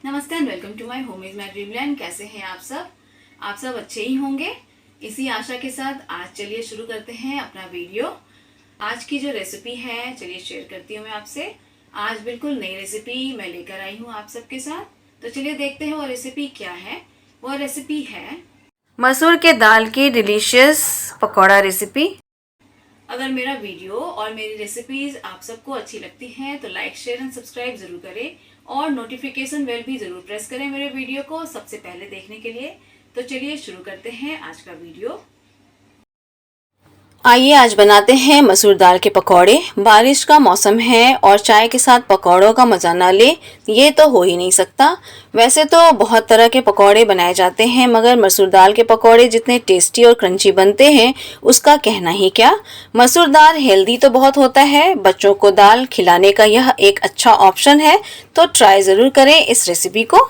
नमस्ते and welcome to my home is my dreamland. कैसे हैं आप सब? आप सब अच्छे ही होंगे, इसी आशा के साथ आज चलिए शुरू करते हैं अपना वीडियो। आज की जो रेसिपी है चलिए शेयर करती हूँ मैं आपसे। आज बिल्कुल नई रेसिपी मैं लेकर आई हूँ आप सबके साथ, तो चलिए देखते हैं वो रेसिपी क्या है। वो रेसिपी है मसूर के दाल की डिलीशियस पकौड़ा रेसिपी। अगर मेरा वीडियो और मेरी रेसिपीज आप सबको अच्छी लगती हैं तो लाइक शेयर एंड सब्सक्राइब जरूर करें और नोटिफिकेशन बेल भी जरूर प्रेस करें मेरे वीडियो को सबसे पहले देखने के लिए। तो चलिए शुरू करते हैं आज का वीडियो। आइए आज बनाते हैं मसूर दाल के पकौड़े। बारिश का मौसम है और चाय के साथ पकौड़ों का मज़ा ना ले ये तो हो ही नहीं सकता। वैसे तो बहुत तरह के पकौड़े बनाए जाते हैं, मगर मसूर दाल के पकौड़े जितने टेस्टी और क्रंची बनते हैं उसका कहना ही क्या। मसूर दाल हेल्दी तो बहुत होता है, बच्चों को दाल खिलाने का यह एक अच्छा ऑप्शन है, तो ट्राई ज़रूर करें इस रेसिपी को।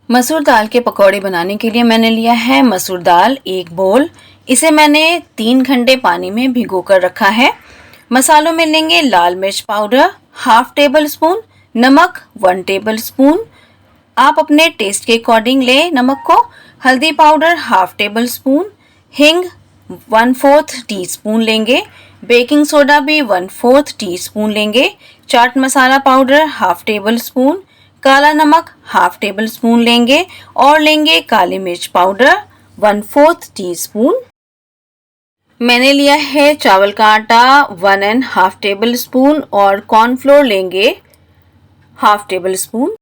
मसूर दाल के पकौड़े बनाने के लिए मैंने लिया है मसूर दाल 1 बोल। इसे मैंने 3 घंटे पानी में भिगो कर रखा है। मसालों में लेंगे लाल मिर्च पाउडर ½ टेबल स्पून, नमक 1 टेबल स्पून, आप अपने टेस्ट के अकॉर्डिंग ले नमक को। हल्दी पाउडर ½ टेबल स्पून, हींग 1/4 टीस्पून लेंगे, बेकिंग सोडा भी 1/4 टीस्पून लेंगे, chaat masala powder ½ table spoon, काला नमक ½ टेबल स्पून लेंगे और लेंगे काली मिर्च पाउडर 1/4 टीस्पून। मैंने लिया है चावल का आटा 1½ टेबल स्पून और कॉर्नफ्लोर लेंगे ½ टेबल स्पून।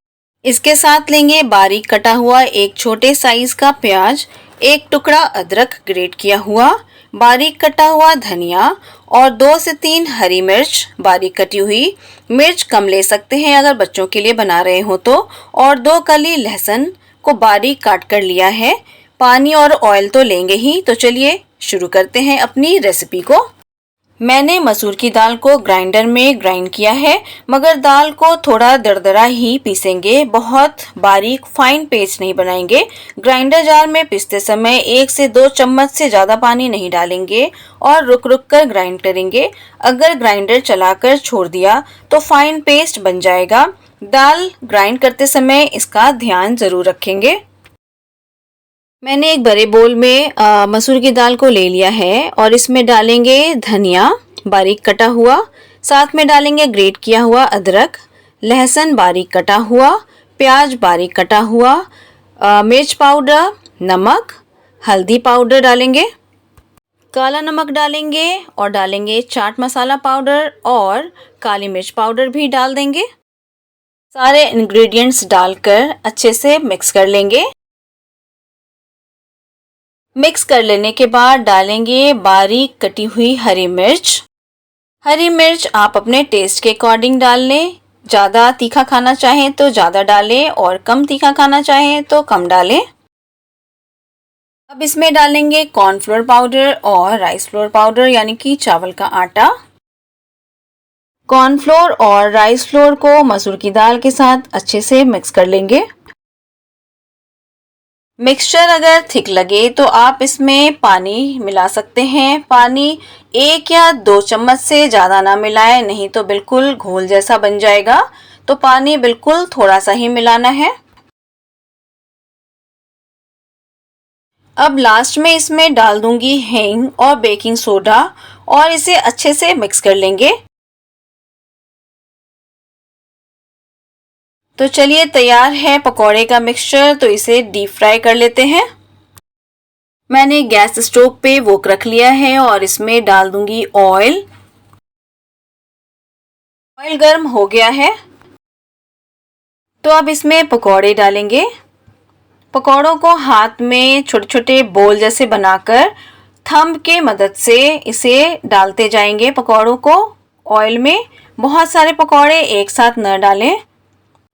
इसके साथ लेंगे बारीक कटा हुआ एक छोटे साइज का प्याज, एक टुकड़ा अदरक ग्रेट किया हुआ, बारीक कटा हुआ धनिया और 2 से 3 हरी मिर्च बारीक कटी हुई। मिर्च कम ले सकते हैं अगर बच्चों के लिए बना रहे हो तो। और 2 कली लहसुन को बारीक काट कर लिया है। पानी और ऑयल तो लेंगे ही, तो चलिए शुरू करते हैं अपनी रेसिपी को। मैंने मसूर की दाल को ग्राइंडर में ग्राइंड किया है, मगर दाल को थोड़ा दरदरा ही पीसेंगे, बहुत बारीक फाइन पेस्ट नहीं बनाएंगे। ग्राइंडर जार में पीसते समय 1 से 2 चम्मच से ज़्यादा पानी नहीं डालेंगे और रुक रुक कर ग्राइंड करेंगे। अगर ग्राइंडर चलाकर छोड़ दिया तो फाइन पेस्ट बन जाएगा। दाल ग्राइंड करते समय इसका ध्यान ज़रूर रखेंगे। मैंने एक बड़े बोल में मसूर की दाल को ले लिया है और इसमें डालेंगे धनिया बारीक कटा हुआ, साथ में डालेंगे ग्रेट किया हुआ अदरक, लहसुन बारीक कटा हुआ, प्याज बारीक कटा हुआ, मिर्च पाउडर, नमक, हल्दी पाउडर डालेंगे, काला नमक डालेंगे और डालेंगे चाट मसाला पाउडर और काली मिर्च पाउडर भी डाल देंगे। सारे इंग्रेडिएंट्स डालकर अच्छे से मिक्स कर लेंगे। मिक्स कर लेने के बाद डालेंगे बारीक कटी हुई हरी मिर्च। हरी मिर्च आप अपने टेस्ट के अकॉर्डिंग डाल लें, ज़्यादा तीखा खाना चाहें तो ज़्यादा डालें और कम तीखा खाना चाहें तो कम डालें। अब इसमें डालेंगे कॉर्नफ्लोर पाउडर और राइस फ्लोर पाउडर यानी कि चावल का आटा। कॉर्नफ्लोर और राइस फ्लोर को मसूर की दाल के साथ अच्छे से मिक्स कर लेंगे। मिक्सचर अगर थिक लगे तो आप इसमें पानी मिला सकते हैं। पानी 1 या 2 चम्मच से ज़्यादा ना मिलाएं, नहीं तो बिल्कुल घोल जैसा बन जाएगा। तो पानी बिल्कुल थोड़ा सा ही मिलाना है। अब लास्ट में इसमें डाल दूंगी हींग और बेकिंग सोडा और इसे अच्छे से मिक्स कर लेंगे। तो चलिए तैयार है पकौड़े का मिक्सचर, तो इसे डीप फ्राई कर लेते हैं। मैंने गैस स्टोव पे वोक रख लिया है और इसमें डाल दूंगी ऑयल। ऑयल गर्म हो गया है तो अब इसमें पकौड़े डालेंगे। पकौड़ों को हाथ में छोटे छोटे बोल जैसे बनाकर थंब के मदद से इसे डालते जाएंगे पकौड़ों को ऑयल में। बहुत सारे पकौड़े एक साथ न डालें।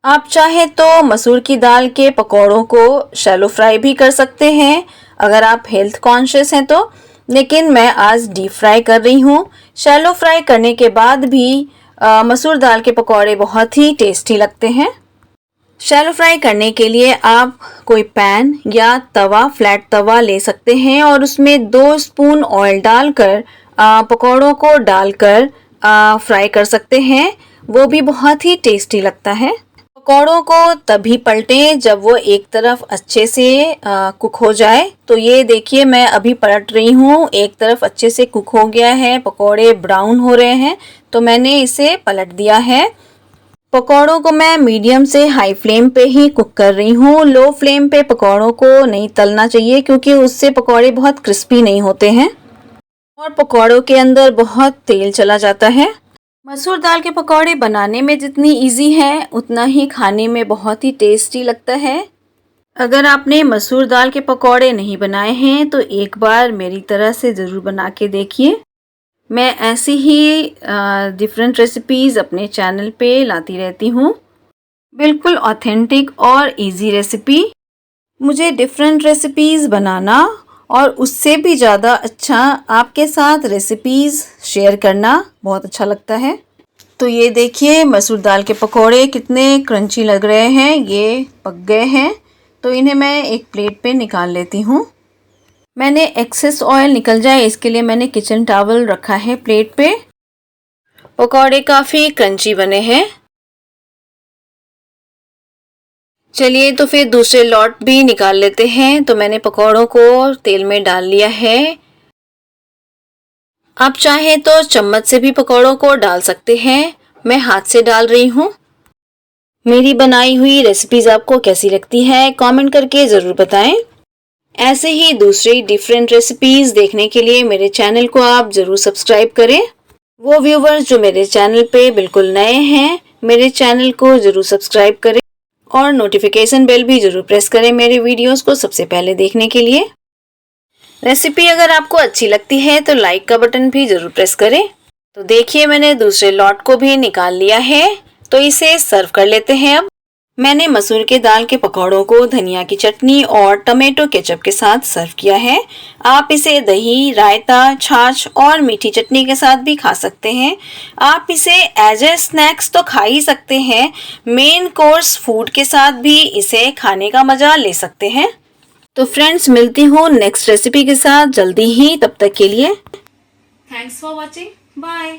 आप चाहे तो मसूर की दाल के पकौड़ों को शैलो फ्राई भी कर सकते हैं अगर आप हेल्थ कॉन्शियस हैं तो, लेकिन मैं आज डीप फ्राई कर रही हूँ। शैलो फ्राई करने के बाद भी मसूर दाल के पकौड़े बहुत ही टेस्टी लगते हैं। शैलो फ्राई करने के लिए आप कोई पैन या तवा, फ्लैट तवा ले सकते हैं और उसमें 2 स्पून ऑयल डालकर पकौड़ों को डालकर फ्राई कर सकते हैं। वो भी बहुत ही टेस्टी लगता है। पकौड़ों को तभी पलटें जब वो एक तरफ अच्छे से कुक हो जाए। तो ये देखिए मैं अभी पलट रही हूँ, एक तरफ अच्छे से कुक हो गया है, पकौड़े ब्राउन हो रहे हैं तो मैंने इसे पलट दिया है। पकौड़ों को मैं मीडियम से हाई फ्लेम पे ही कुक कर रही हूँ। लो फ्लेम पे पकौड़ों को नहीं तलना चाहिए क्योंकि उससे पकौड़े बहुत क्रिस्पी नहीं होते हैं और पकौड़ों के अंदर बहुत तेल चला जाता है। मसूर दाल के पकौड़े बनाने में जितनी इजी है उतना ही खाने में बहुत ही टेस्टी लगता है। अगर आपने मसूर दाल के पकौड़े नहीं बनाए हैं तो एक बार मेरी तरह से ज़रूर बना के देखिए। मैं ऐसी ही डिफरेंट रेसिपीज़ अपने चैनल पे लाती रहती हूँ, बिल्कुल ऑथेंटिक और इजी रेसिपी। मुझे डिफरेंट रेसिपीज़ बनाना और उससे भी ज़्यादा अच्छा आपके साथ रेसिपीज़ शेयर करना बहुत अच्छा लगता है। तो ये देखिए मसूर दाल के पकौड़े कितने क्रंची लग रहे हैं, ये पक गए हैं। तो इन्हें मैं एक प्लेट पे निकाल लेती हूँ। मैंने एक्सेस ऑयल निकल जाए इसके लिए मैंने किचन टॉवल रखा है प्लेट पे। पकौड़े काफ़ी क्रंची बने हैं। चलिए तो फिर दूसरे लॉट भी निकाल लेते हैं। तो मैंने पकौड़ों को तेल में डाल लिया है। आप चाहें तो चम्मच से भी पकौड़ों को डाल सकते हैं, मैं हाथ से डाल रही हूँ। मेरी बनाई हुई रेसिपीज आपको कैसी लगती है कमेंट करके ज़रूर बताएं। ऐसे ही दूसरी डिफरेंट रेसिपीज देखने के लिए मेरे चैनल को आप ज़रूर सब्सक्राइब करें। वो व्यूवर्स जो मेरे चैनल पे बिल्कुल नए हैं मेरे चैनल को ज़रूर सब्सक्राइब करें और नोटिफिकेशन बेल भी ज़रूर प्रेस करें मेरे वीडियोस को सबसे पहले देखने के लिए। रेसिपी अगर आपको अच्छी लगती है तो लाइक का बटन भी ज़रूर प्रेस करें। तो देखिए मैंने दूसरे लॉट को भी निकाल लिया है। तो इसे सर्व कर लेते हैं। अब मैंने मसूर के दाल के पकौड़ों को धनिया की चटनी और टमाटो केचप के साथ सर्व किया है। आप इसे दही, रायता, छाछ और मीठी चटनी के साथ भी खा सकते हैं। आप इसे एज ए स्नैक्स तो खा ही सकते हैं, मेन कोर्स फूड के साथ भी इसे खाने का मजा ले सकते हैं। तो फ्रेंड्स मिलती हूँ नेक्स्ट रेसिपी के साथ जल्दी ही, तब तक के लिए थैंक्स फॉर वॉचिंग, बाय।